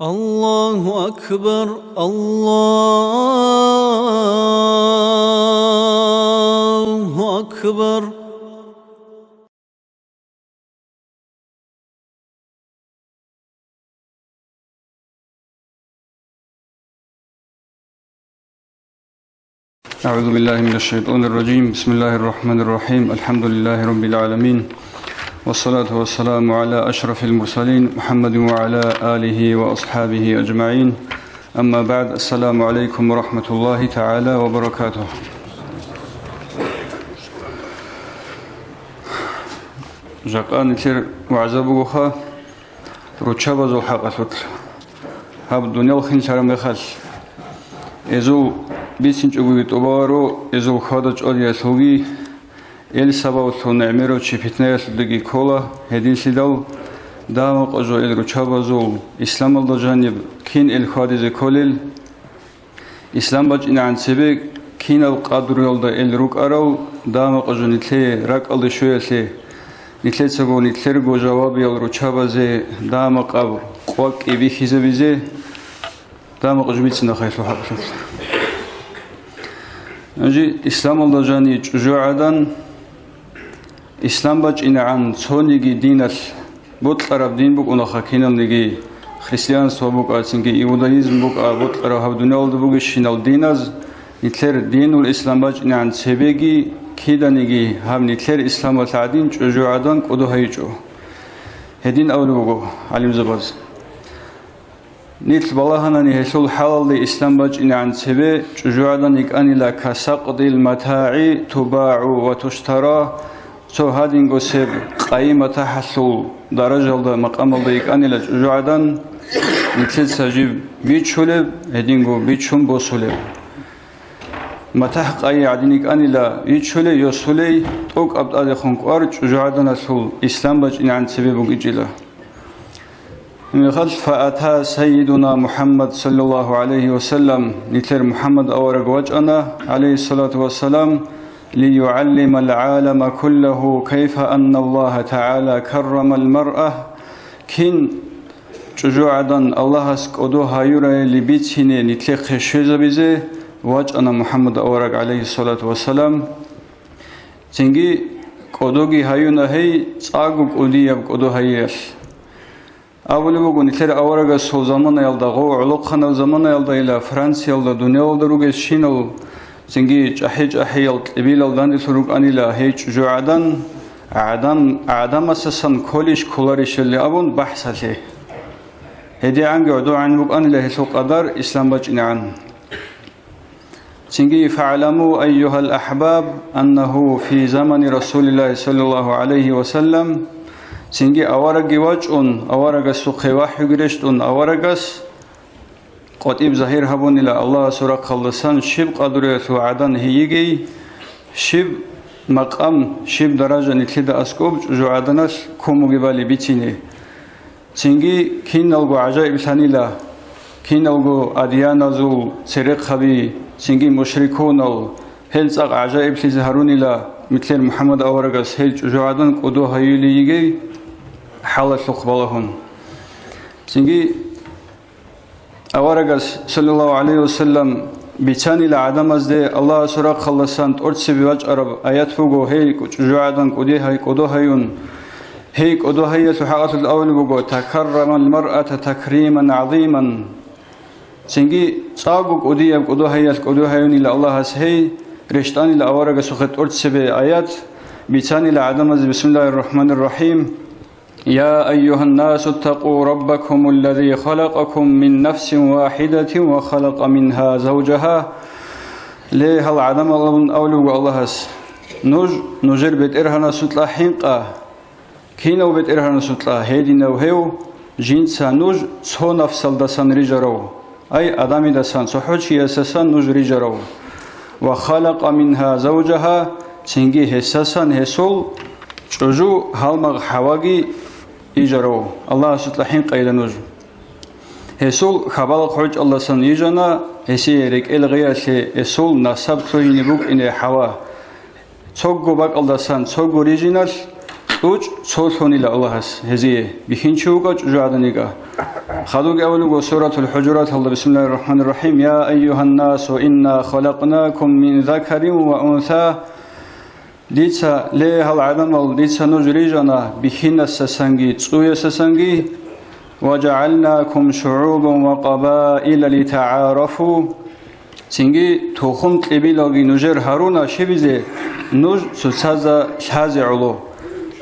الله أكبر الله أكبر. أعوذ بالله من الشيطان الرجيم. بسم الله الرحمن الرحيم. الحمد لله رب العالمين، والصلاة والسلام على أشرف المرسلين محمد وعلى آله وأصحابه أجمعين. أما بعد، السلام عليكم ورحمة الله تعالى وبركاته. جاقان تير وعزبوها روتشابزو حقثت هاب دنيا الخين شرم خل إزو بيسنج أبويت أبارو إزو خادج أولي أسوغي إل سباو ثون عميرو تشفتنا يسلدقي كولا هدين سيداو دامق أجو إل روتشابزو إسلام الله جانب كين إل خادز كوليل إسلام باج إن عن سبيك كين القادر يلدا إل روك أراو دامق أجو نتلي راك ألي شوية سي نتلي تساقو نتلرقو جوابي يل روتشابزي دامق أبو قواك إبي خيزبيزي دامق أجو بيتسنا خيثو حقشت أجي إسلام الله جانب جوعدان إسلام باج إن عن صونيجي دينال بطلرب دين بوك أنخا كينال نيجي خريستيان سوابوك آتسنجي إيودايزم بوك بطلرب هبدوني أولد بوك شينال ديناز نتلر دين والإسلام باج إن عن سبيجي كيدا نيجي هم نتلر إسلام والتعدين جوعدان قدو هايجو هدين أولو بوكو عليم زباز نيتل بلاهنا نهسول حلال دي إسلام باج إن عن سبي جوعدان إكاني لا كسقد المتاعي تباع وتشترى سو هادين غسب قيمة حصول درجة مقام الضيق أن الجوعدان مثل سجيب بيتشولب هدينغو بيتشون بوسولب متحق أي عدينك أن لا يتشولي يسولي توك أبدا خنقار جوعدان أسول إسلام باج إن عن سبب إجلا من فأتى سيدنا محمد صلى الله عليه وسلم نتر محمد أورق وجأنا عليه الصلاة والسلام ليعلم العالم كله كيف أن الله تعالى كرم المرأة كين جوعدان الله سكودوها يرى لبيتشيني نتلق شيزة بزي واجأنا محمد أورق عليه الصلاة والسلام تنجي قدوغي هايونا هي تاقوك أولياب قدو هايش أولي بقول نتلر أورق سو زمان يلدا غو علوق خنا زمان يلدا إلى فرنسا يلدا دنيا يلدا روغ شينو زنجي جحيج أحيل قبيل الدان سروق أنيلا هيج جوعدان عدم أساسا كلش كلاريش اللي أبون بحث له هدي عن قعدو عن بق أنيلا هسو قدر إسلام بجن عن زنجي فاعلموا أيها الأحباب أنه في زمن رسول الله صلى الله عليه وسلم زنجي أورق واجون أورق سوقي وحي قرشتون أورقس قطيب ظهير هبون إلى الله سورة خلصان شب قدرية وعدن هيجي شب مقام شب درجة نتلد أسكوب جوعدناس كومو جبالي بيتيني تنجي كين نلقو عجائب ثانيلا كين نلقو أديانا زو سرق خبي تنجي مشركون هل ساق عجائب تزهرون إلى مثل محمد أورغاس هل جوعدن قدو هيلي يجي حالة سقبالهم تنجي أورغاس صلى الله عليه وسلم بيتاني لعدم أزدي الله سورة خلصان تورتسي بوجه عرب آيات فوقو هي جوعدان قدو هيون هي قدو هي سحاقة الأول بوقو تكرم المرأة تكريما عظيما سنجي صاقوك قدو هيون إلى الله هي رشتاني لأورغاس سوخت تورتسي بآيات بيتاني لعدم أزدي بسم الله الرحمن الرحيم يا أيها الناس اتقوا ربكم الذي خلقكم من نفس واحدة وخلق منها زوجها ليه العدم أولو الله نجر بيت إرهنا سطلا حنقا كينو بيت إرهنا سطلا هيدنا وهيو جنسا نج سو نفس الدسان رجرو أي أدامي دسان سحوشي أساسا نج رجرو وخلق منها زوجها تنجي هساسان هسول جوجو هالمغ حواجي إجرو الله سطلحين قيل نوج هسول خبال خرج الله سن يجنا هسيرك الغياس هسول نسب توين بوك إن حوا تصقو باك الله سن تصقو ريجينال توج صوتوني لله هزيه بخنشوقة جعدنيكا خذوك أولو سورة الحجرات الله بسم الله الرحمن الرحيم يا أيها الناس إنا خلقناكم من ذكر وأنثى ديتسا ليه العدم ديتسا نجريجنا بخنا السسنجي تسوية السسنجي وجعلناكم شعوبا وقبائل لتعارفوا سنجي توخم تلبيلوغي نجر هارونا شبيزي نج سوسازا شازي علو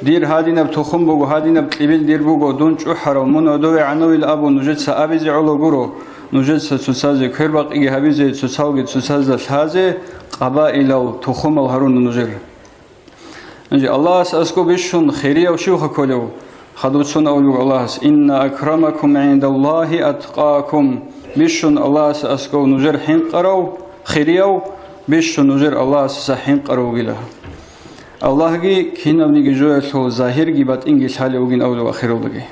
دير هادينا بتوخم بوغو هادينا بتلبيل دير بوغو دونج احرا منو دوي عنوي الابو نجد سابيزي علو غورو نجد سوسازي كيرباق ايجي هابيزي سوساوغي سوسازا شازي قبائل توخم الهارون نجر انجي الله سأسكو بيشون خيرية وشيوخة كولو خدوتسون أولو الله إن أكرمكم عند الله أتقاكم بيشون الله سأسكو نجر حين قرو خيريو بيشون نجر الله سحين قرو بلا الله جي كنا بنيجي جويته ظاهر جي بات إنجيل حالي وجين أولو آخره لجي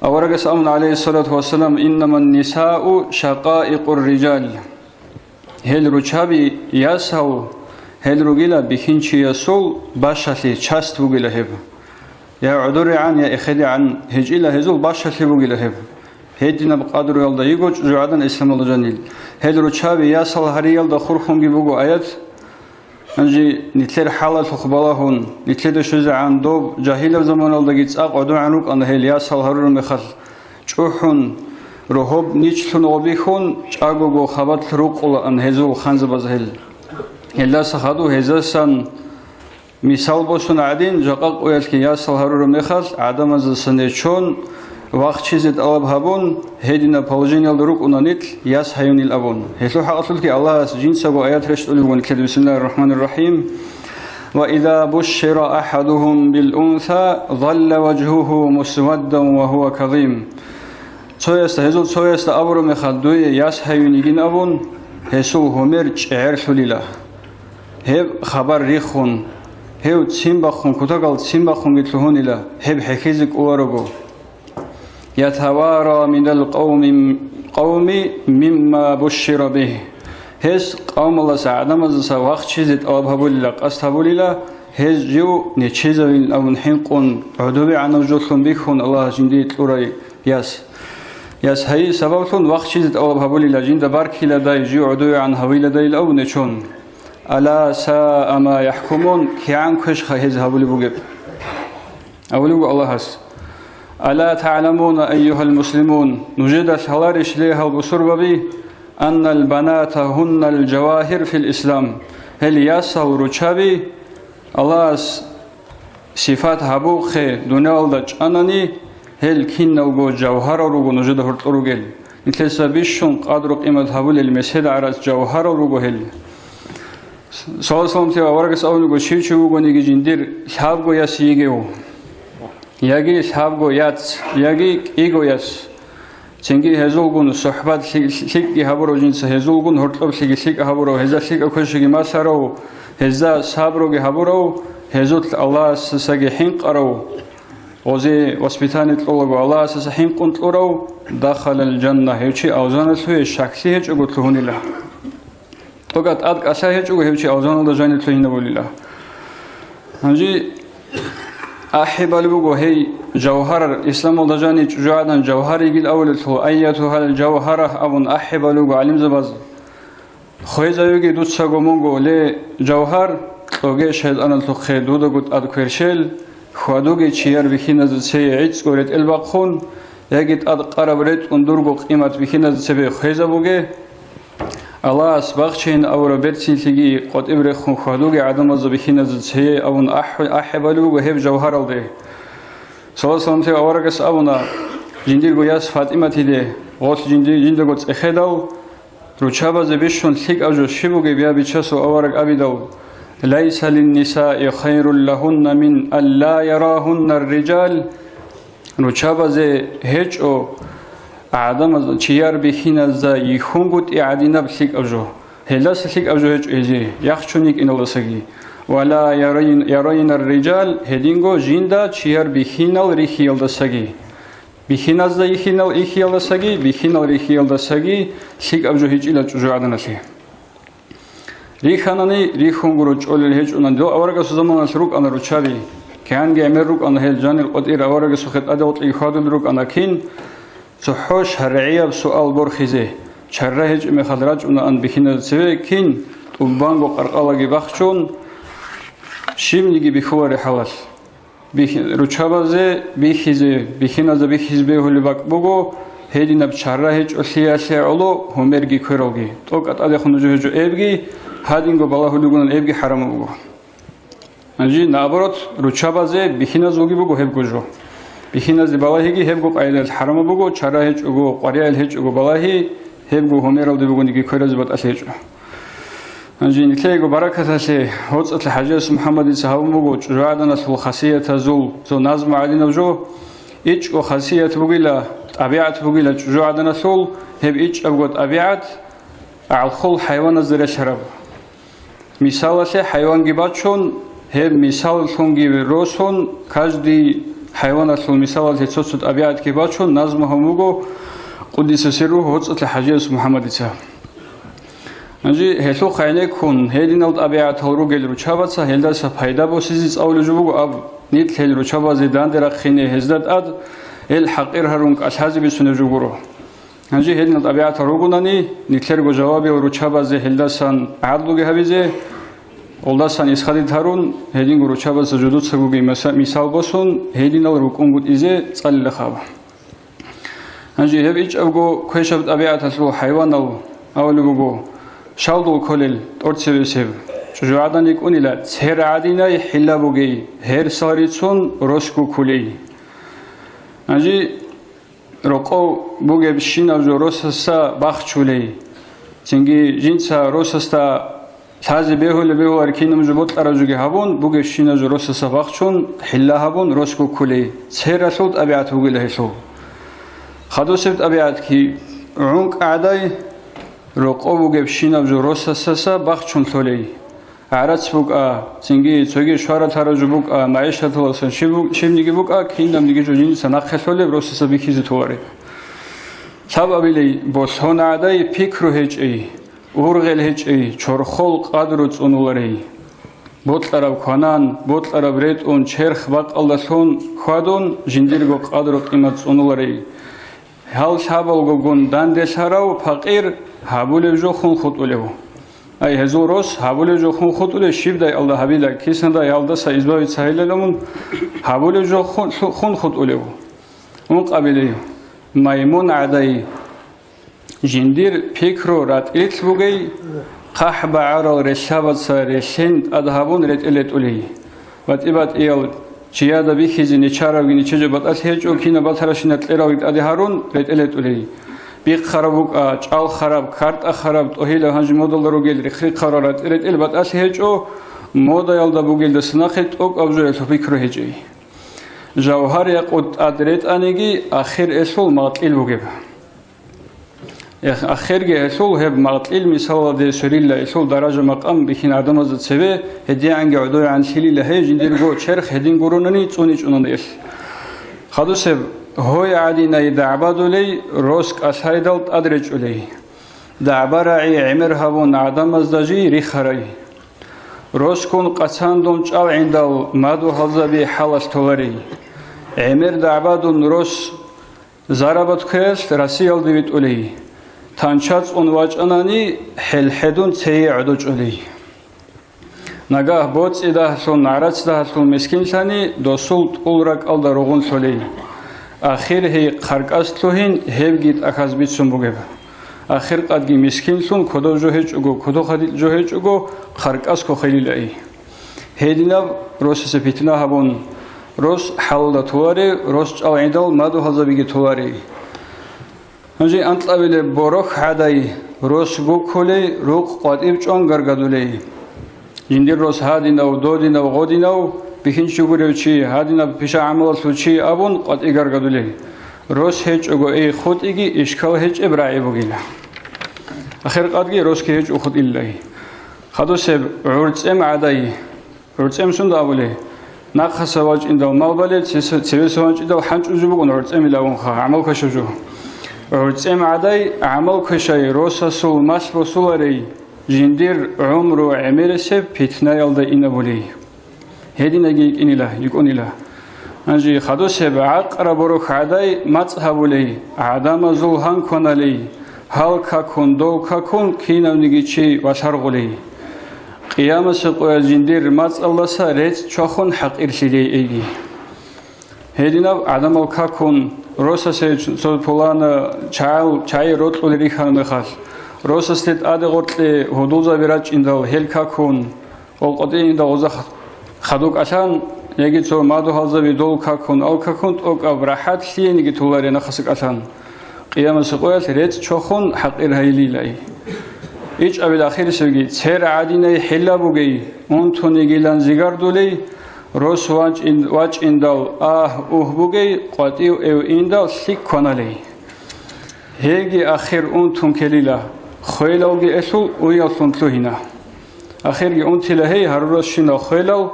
أورجس أمن عليه الصلاة والسلام إنما النساء شقائق الرجال هل رجابي ياسو هل رجلا بخنشي يسول باشلي شاست وجلا هب يا عذر عن يا إخدي عن هجيلا هزول باشلي وجلا هب هدينا بقدر يلدا يجوج جعدان إسلام الله جنيل هل رجابي ياسل هريال دخورهم جبوجو آيات أنجي نتلر حالة خبالهون نتلر شوز عن دوب جاهل زمان الله جيت أقعدوا عنوك أن هل ياسل هرور مخل جوحون رهوب نيجتون غبيخون جاغوغو خبات روقلا أن هزول خانز بزهل هلا سخدو هزاسان مثال بوسون عدين جاقاق ويالكي ياسل هرور مخل عدم از سنچون وقت چیزت آب هبون هدینا پالجینال دروک اونانیت یاس هیونیل ابون هلو حقیقت که الله از جنس و آیات رشت الیون که بسم الله الرحمن الرحیم و اذا بشر احدهم بالانثى ظل وجهه مسودا وهو كظيم سويست هزول سويست ابرو مخدوی یاس هیونیگین ابون هسو همر چعر خلیلا هب خبر ریخون هب سیمبخون کتاگال سیمبخون گتلهونیلا هب حکیزک اوارگو يتوارى من القوم مما بشر به هز قوم الله سعدم از وقت چیزت آب هبولیلا قصد هبولیلا هز جو نچیزویل اون حنقون عدوبی عنو جلتون بیخون الله جندیت لورای یاس هی سببتون وقت چیزت آب هبولیلا جند برکی لدای جو عدوبی عن هویل دایل او نچون الا ساء ما يحكمون كيان كش هز هبولی بوگب اولی بو الله هست ألا تعلمون أيها المسلمون نجد الحلارش ليها البصر بي أن البنات هن الجواهر في الإسلام هل ياسا ورچابي الله صفات هبوخ دنيا الدج أنني هل كين وجو جوهر وجو نجد هرطرجل مثل سبيشون قدر قيمة هبول المسجد عرض جوهر وجو هل سوال سلامتي وارجس أول وجو شيء وجو نيجي جندير شابو ياسيجيو يجي شابو ياتس يجي إيجو ياس تنجي هزولغون صحبات شيك هبورو جنس هزولغون هرطلب شيك هبورو هزا شيك أكوشي مسارو هزا صابرو هبورو هزوت الله سسجي حنق أرو وزي وسبيتاني تلوغو الله سسحين قنت أرو دخل الجنة هيوشي أوزانت هو شخصي هيج أقول لهوني له توقعت أدك أسا هيج أقول هيوشي أوزانت جانت لهين بولي له هنجي أحب البوغو هي جوهر الإسلام والدجاني جعدا جوهر يجيل أول أيتها الجوهرة أبن أحب البوغو علم زباز خويزا يجي دوت ساقو مونغو لي جوهر توغي شهد أنا التوخي دودو قد أدكويرشيل خوادوغي چيار بخينا زدسي عيدس قولت الباقخون يجيت أد قرب ريت اندورغو قيمت بخينا زدسي خويزا بوغي الله أسباقشين أورا بيرتسين تيجي قد إبرخون خوادوغي عدم الزبخين زدسي أبن أحب البوغو هيب جوهر الدي صلى الله عليه وسلم أورغس أبنا جندير قياس فاطمة تيدي غوث جندير قد إخداو روچابا زبشون لك أجو شبوغي بيا بيچاسو أورغ أبداو ليس للنساء خير لهن من ألا يراهن الرجال روچابا زي هيچو عدم چيار بخينا زا يخونغوت إعادينا بلك أجو هلاس لك أجو هيچ إيجي يخشونيك إن الله سجي ولا يرين الرجال هدينغو جيندا چيار بخينا ريخي يلدا سجي بخينا زا يخينا إيخي يلدا سجي بخينا ريخي يلدا سجي لك أجو هيچ إلا چجو عدنا سي ريخاناني ريخونغو چولل هيچ أونان دو أورغا سوزمان سروك أنا روچابي كان جامرك أنا هل جان القدير أورج سخط أدوت إخادلرك أنا كين تحوش هرعية بسؤال برخزه شرهج مخدرج أن بخنا سوي كين وبانغو قرقالة بخشون شيملي بخور حواس رچابازه بخیزه بخینازه بخیز به هلی بق بگو هیچ نب چرایش اصلیه علو همرگی کروگی تو کات آده خونجوه جو ابگی هادینگو بالا هلی گونن ابگی حرام بگو انجی نابرات رچابازه بخینازوگی بگو هب گوجو بخینازه بالاهیگی هب گو قایل حرام بگو چرایش اگو قریال هیچ اگو بالاهی هب گو همرال دی بگونی کی کراز بات اسیجو انجي نتلاقوا بركة سي وصلت الحجاج محمد سهوم بوجو جوادنا سو خاصية تزول سو نظم علينا وجو إيش وخاصية بقيلة طبيعة بقيلة جوادنا سول هب إيش أبغى طبيعة على خل حيوان زر شرب مثال سي حيوان جباتشون هب مثال سونجي روسون كاجدي حيوان سول مثال سي تصوت طبيعة جباتشون نظمهم بوجو قديس سره وصلت الحجاج محمد سهوم انجي هسو خاينه كون هيدين الطبيعه تورو گل رو چاباتسا هلدا سفايدا بوسيز اول جوبو اب نيت هل رو چابا زيدان درخينه هزدت اد الحقير هرون اشازي بسونه جوغرو انجي هيدين الطبيعه تورو گوناني نيتلر گو جوابي رو چابا زي هلدا سان عدلوگه هبيزه олда сан исхади тарун هيدين رو چابا سجودو سگوگي مثال بوسون هيدين رو كونگوت изе صلي خاب انجي هبيچ اوگو كويشب طبيعه تسو حيوان اول گو شالدو كولل أرتسبسب جوادان يكون إلى سهر عادينا يحلا بوجي هير ساريتون روسكو كولي أجي رقو بوجي بشينا جو روسسا باخشولي تنجي جنسا روسسا تازي بهو أركينم جبوت أرجوجي هابون بوجي بشينا جو روسسا باخشون حلا هابون روسكو كولي سهر صوت أبيعت بوجي لهسو خدو سبت أبيعت كي عنق أعداي رقو بوجب شينا بجروسا ساسا بخشون ثولي عرض بوجا سنجي تسوي شوارع تراجع بوجا معيشة توصل شيم نيجي بوجا كينا نيجي جوجين سناخ ثولي بروسا سبيكيز تواري سبب لي بس هون عداي فكر هج أي أورغل هج أي شرخول قدرت أنوري بطلب خانان بطلب ريت أن شرخ بق الله سون خادون جنديرجو قدرت قيمة أنوري هل شابل جون داندش هراو فقير هابول جو خون خود ولهو أي هزوروس هابول جو خون خود وله شيب داي الله هبيلا كيسن داي يالدا سايزباوي سهيللمون هابول جو خون خود ولهو اون قبيله ميمون عداي جندير فكرو رات إلت بوجي قحب عرا رشابت سارشين أذهبون رت إلت ولي واتبات إيال چیادا بیخیزی نچاراوگی نچجا بات از هیچ اوکینا بات هرشینت لیراوید آدی هارون رت الت اولی بیق خرابوک چال خراب کارت خراب توهیل هنج مدل رو گل رخی قرارات رت ال بات از هیچ او مدل دا بوگل دسناخت اوک ابزار توفیک رو هیچی جوهر یقود ادرت آنگی آخر اصول ماتیل بوگه آخر گه اصول هب ماتیل مثال ده سریلا اصول درجه مقام بخین آدم از سوی هدیه عنگ عدوی عن سیلی لحی جندیر گو چرخ هدین گروننی چونیچ اونن ایش خدو سب هوی عادی نای دعبادولی روسک اسهایدالت ادرج اولی دعبارعی عمر هبون آدم از دجی ریخرای روسکون قصاندون چال عندال مادو حلزبی حالس تواری عمر دعبادون روس زرابت کهست رسیال دیوید اولی تانچاц اونواج انانی حل حدون تی عدوج اولی نگاه بود ایده سون نعرض ده سون مسکین سانی دوسولت اولرک آلدا روغون سولی آخر هی خرقاس توهین هیو گیت اخاز بیت سون بگه آخر قدگی مسکین سون کدو جو هیچ اگو کدو خدیل جو هیچ اگو خرقاس کو خیلی لعی هیدینا روس سپیتنا هبون روس حال تواری روس چال عندال مادو حضابیگی تواری انجي انطلبل بروخ عداي روس گوكولي روق قاديب چون گرگدولي جندير روس هادينا و دودينا و غودينا و بخين شغوري چي هادينا پیش عمل سوچي ابون قادي گرگدولي روس هيچ اگو اي خود ايگي اشكال هيچ ابراعي بوگيلا اخر قادگي روس كي هيچ خود إلهي خدو سب عرصم عداي عرصم سند اولي ناقص سواج اندو مالبالي سيوي سواج اندو حنچ وجبون عرصم لاون خا عمل كشجو عرصم عداي عمل كشاي روسا سول ماس رسولاري جندير عمرو عمر سب فتنة يلدا إنا بولي هدينجي إنيلا يكونيلا أنجي خدوسب عقر بروك عداي مذهبولي عدم زلهان كونالي هل ككون دو ككون كينا نيجي وشرغولي قيام سقوى الجندير الله سارت شخون حق إرسلي إيجي هدينا عدم الككون روسا سيد فلانا شاي روت ولري خان مخال روسا ستيت آده غرتلي هدوزا براج إندال هل ككون والقطعي إندال غزخ خدوك عشان يجي تو مادو هذا بدول ككون أو ككون أو كبرحات خي نيجي تولاري نخسك عشان قيام سقوى سرت شخون حق إرهيلي لاي إيش أبي الأخير سوي سير عادينا حلا بوجي أنتوني جيلان زيجاردولي روس واج إندال بوجي قاتيو إو إندال سيك كونالي هيجي أخير أنتون كليلا خيلاوجي أسول ويالسون تلوهنا أخيرجي أنتلا هي هروس شنا خيلاو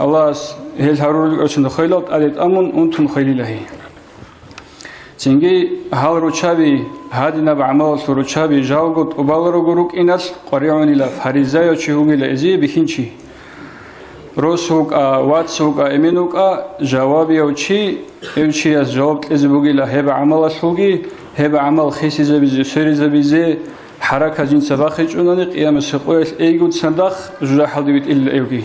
الله هل هروس شنا خيلاو أديت أمون أنتون خيليلا هي تنجي هال روشابي هادنا بعمل روشابي جاوجت وبالرو جروك إناس قريعوني لا فريزايو شهوجي لا إزي بخينشي روسوك واتسوك إمينوك جوابي أو شي أز جواب إزبوجي لا هب عمل سوجي هب عمل خيسي زبيزي سري زبيزي حركة جنس باخج أنني قيام السقويس أيجود صندوق جرح حديت إلا أيوجي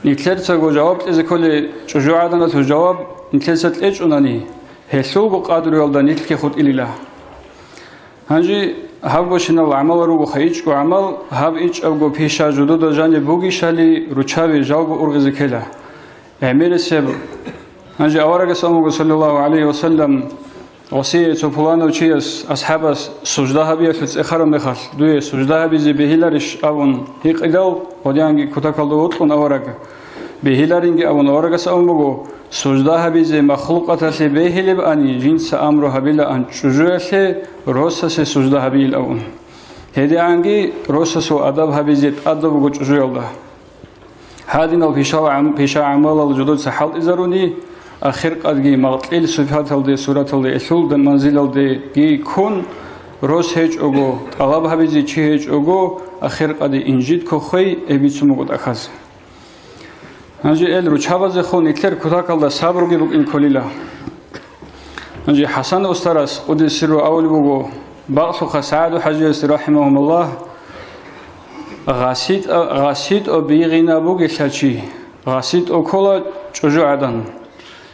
نكتر تجو جواب إذا كل شجوع عدنا تجواب نكتر ستلج أنني هسوق قادر يلدا نتلك خد إلى هنجي هبوشنا العمل روجو خيج عمل هب إيش أبغو بيشا جدود جاني بوجي شالي روشابي جاوب أرغز كلا أمير السب هنجي أورج سامو صلى الله عليه وسلم وصية فلان وشيس أصحاب سجدها بيت إخر مخال دوي سجدها بيزي بهيلارش أون هيك إدل وديانجي كتاكل دوتلون أورج بهيلارينجي أون أورج سامو سجدها بيزي مخلوقات سي بهيلب أني جنس أمره بلا أن شجوعه روسس سجدها بيل أون هدي عنجي روسس وأدبها بيزي أدب وجوجل الله هادين الفيشاء عمل الجدود سحل إزروني آخر قدگی مغطیل صفات الده صورت الده اصول ده منزل الده گی کن روز هیچ اوگو طلب هبیزی چی هیچ اوگو آخر قدی انجید که خوی ابیچو مگود اخاز هنجی ال رو چهواز خون ایتر کتاک الده صبر گی بگ این کلیلا هنجی حسن استرس قدی سر اول بگو باقصو خسعد و حجیز رحمهم الله غاسید او بیغینا بگی شچی غاسید او کلا چجو عدن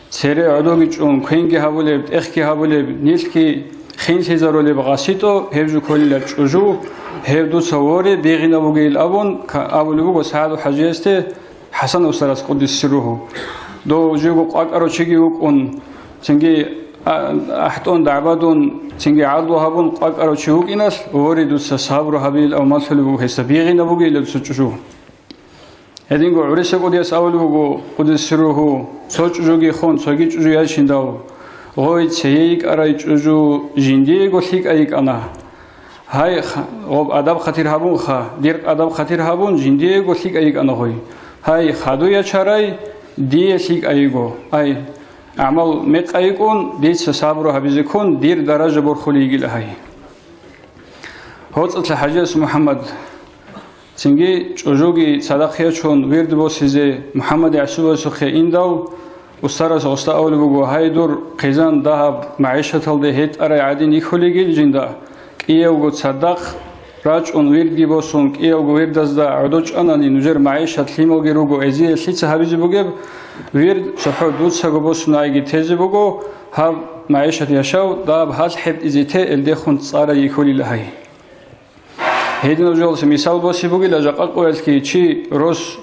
سری عدوگی چون کنگی هبولب اخکی هبولب نیلکی خین سیزارولب غاسیتو هفجو کلیل چوجو هفدو سواری بیغینا بگیل ابون که اولو بگو سعد و حجیسته حسن استرس قدس سروه دو جوگو قاقرو چگی وکن چنگی احتون دعبادون چنگی عدو هبون قاقرو چگوک ایناس واری دو صبر هبیل او مطلب بگو حسا بیغینا بگیل چوجو هدینگو عرشه قدیس اولو بگو قدس سروه سوچ جوگی خون سوگی چوجو یادشین داو غوی چهیک ارای چوجو جندی گوشیک ایک آنا های غوب ادب خطیر هبون خا دیر ادب خطیر هبون جندی گوشیک ایک آنا غوی های خدو یا چرای دی شیک ایگو ای عمل مق ایکون دیت صبر و حبیز کن دیر درجه برخولیگی لهای هوت حجاج محمد سنگی چوجوگی صداقیه چون ورد بوسیزه محمد عصوب سخی اینداو استرس استا اول بگو های دور قیزان دهب معیشت الده هیت ارای عادی نیکولیگیل جنده کیه وگو صداق راج اون وردی بوسون کیه وگو ورد از دا عدوچ آنانی نجر معیشت لیمالگی روگو ازیه سیچه حبیزی بگیب ورد شحو دود سگو بوسون آیگی تیزی بگو هب معیشت یشاو داب هاز حبت ازیته الده خوند صاره یکولی لحی هيدنا جالس مثال بسيط بقول لجاق أقول كي شيء روس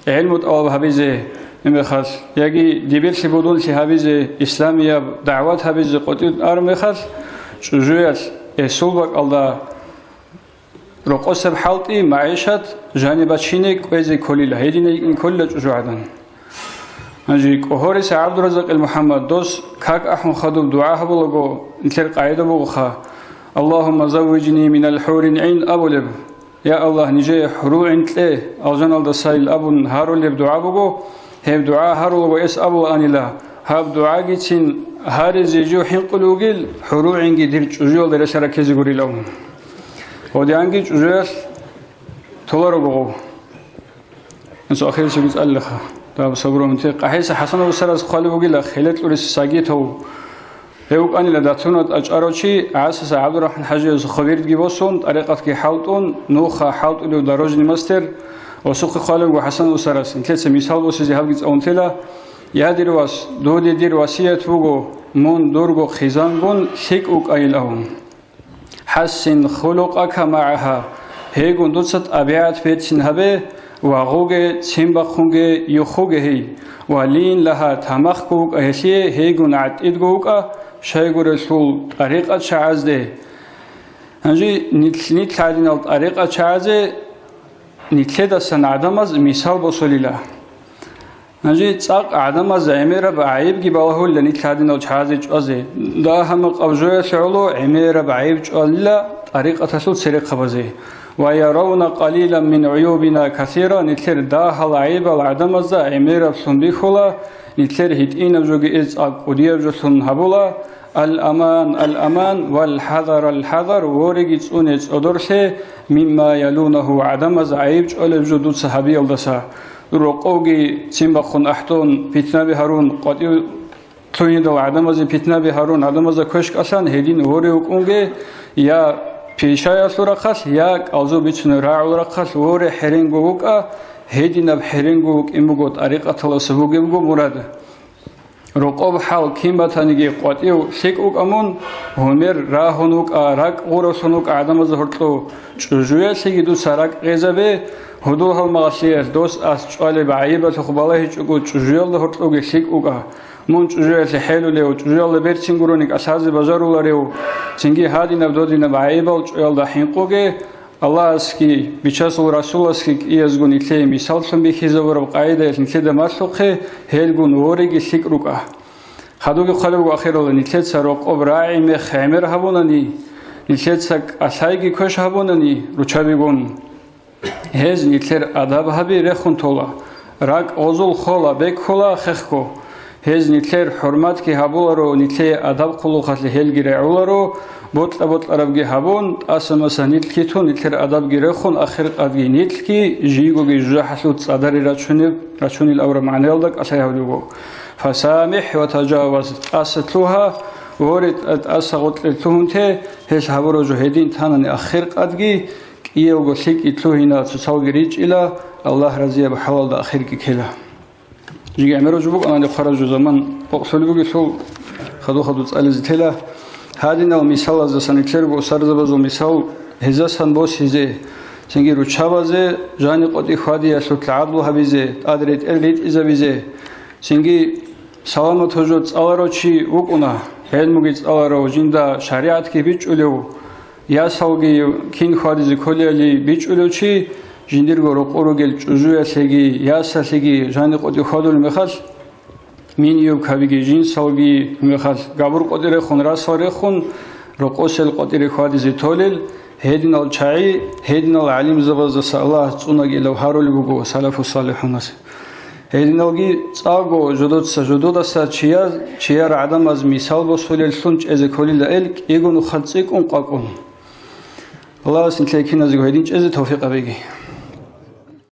علمت أو هبيزه مخاص يجي دبير سبودون شيء هبيزه إسلامية دعوات هبيزه قطيع أرمخاص شجوعات السلبك الله رقص بحالتي معيشة جانب شينك وزي كليله هيدنا إن كل شجوعنا هنجي كهورس عبد الرزاق المحمد دوس كاك أحمد خدوب دعاء بلغو نتر قاعدة بوخا اللهم زوجني من الحور عين أبولب يا الله نجي حرو عندله أوزن الدسائل أبون هارولب دعاء بقو هب دعاء هارولب إس أبو أنيلا هب دعاء جتين هارزي جو حنقلوجيل حرو عندي درج جول درسرا كذي قولي لهم ودي عندي جوال تلارو بقو انسو اخیر سوگیز اللخا داب صبرو منطق قحیس حسن و سر از خالی بگیلا خیلت لوریس ساگیتو هيوك أني لداتونت أجاروشي عاسس عبد الرحمن حجي خبيرت جيبوسون طريقة كي حاولتون نوخا حاولت له دروج ماستر وسوق خالد وحسن وسرس إن كيس مثال وسيزي هالجيز أونتلا يادير واس دودي دير واسية فوجو مون دورجو خزانبون شيك أوك أيلهم حسن خلقك معها هيجون دوست أبيات بيتشن هبه وغوجة تيمبخونجة يخوجة هي ولين لها تمخكوك أهشية هيجون عتيدجوك شيء رسول طريقة شعزة هنجي نيت عادين الطريقة شعزة نيتلدا سنعدمز مثال بصليلا هنجي تساق عدمز عميرة بعيب جباله اللي نيت عادين الشعزة جازة ده هم قبضة شعلو عميرة بعيب جاللا طريقة تسول سرق بزه ويرون قليلا من عيوبنا كثيرا نتلر داها العيب العدمز عميرة بسنبيخولا نتلر هيتين بجوغي إز أقودية بجسن هبولا الأمان والحذر الحذر ورقي تسونيز أدرسه مما يلونه عدمز عيب جعل بجدود صحابي الدسا رقوغي تيمبخون أحتون بيتنا بهارون قديو تونيد العدمز بيتنا بهارون عدمز كشك أسان هيدين ورقونغي يا بيشايا سورخاس يا أوزو بيتنا راعو رخاس وري حرينغوك هيدين بحرينغوك إمبغو طريقة الله سبوغي بغو مراد رقوب حال كيمبا تانيجي قواتيو سيكوك أمون همير راهونوك راك غورسونوك عدمز هرطلو جوية سيجدو ساراك غيزابي هدوها المغسير دوس أس جوالي بعيبة تخباليه جوغو جوية هرطلوغي سيكوك مون جوجيل حلو ليو جوجيل بيرتشينغورونيك أساز بازارو لريو تنجي هادي نبدودين بعيبة جوجيل دحينقوغي الله اسكي بيشاس ورسول اسكي يزغون يتلي مثال سنبي خيزور قاعدة يتلي مسخه هلغون وريغي سيكروكا خدوغي خلوغو اخيرو نيتلت سروق ابراعي مخمر هبونني نيتلت سك اسايغي كوش هبونني روچابيغون هز نيتلر اداب هبي رخون تولا راك اوزول خولا بك خولا خخكو هز نيتلر حرمات كي هبولارو نيتلي اداب خلوقات هلغي رعولارو بوت عربي هبون أسمى سنيت كيتون نيتلر أدب جريخون آخر أدي نيتل كي جيجو جيجا حسود صدري راتشوني الأور معنى يلدك أسيها بدوغو فسامح وتجاوز أستلوها ورد أسقط لتهونته هش هبورو جهدين تانني آخر أدي كيوغو سيك إتلوهنا تساوي ريج إلى الله رضي بحوال آخر كيلا جيجا أمرو جبوك أنا خرج زمان أقصلي بقي سو خدو تسأل زتلا هادينا المثال از سنکلرگو سرزبازو مثال هزاسان باش هزه سنگی رو چابازه جانی قدی خادی اسلوک عبدو هبیزه ادریت الیت ازبیزه سنگی سلامت وجود آلارو چی وکونا هلموگیت آلارو جندا شریعت کی بیچ الیو یا سالگی کین خادی کلیالی بیچ الیو چی جندرگو رو قروگل چوجویا سگی یا سگی جانی قدی خادول میخواست من يوم كابيجي جين سالجي مخاز قبر قدر خون راس واره خون رقصل قدر خادي زتولل هدنا الشاي هدنا العليم زبز الله تونجي لو هارول بوجو سلف الصالحون هدنا الجي تاجو جدود ساتشيا عدم از مثال بسول السنج از كل الألك يجون خلصيك قاقون الله سنتلاقي نزجو هدين از توفيق بيجي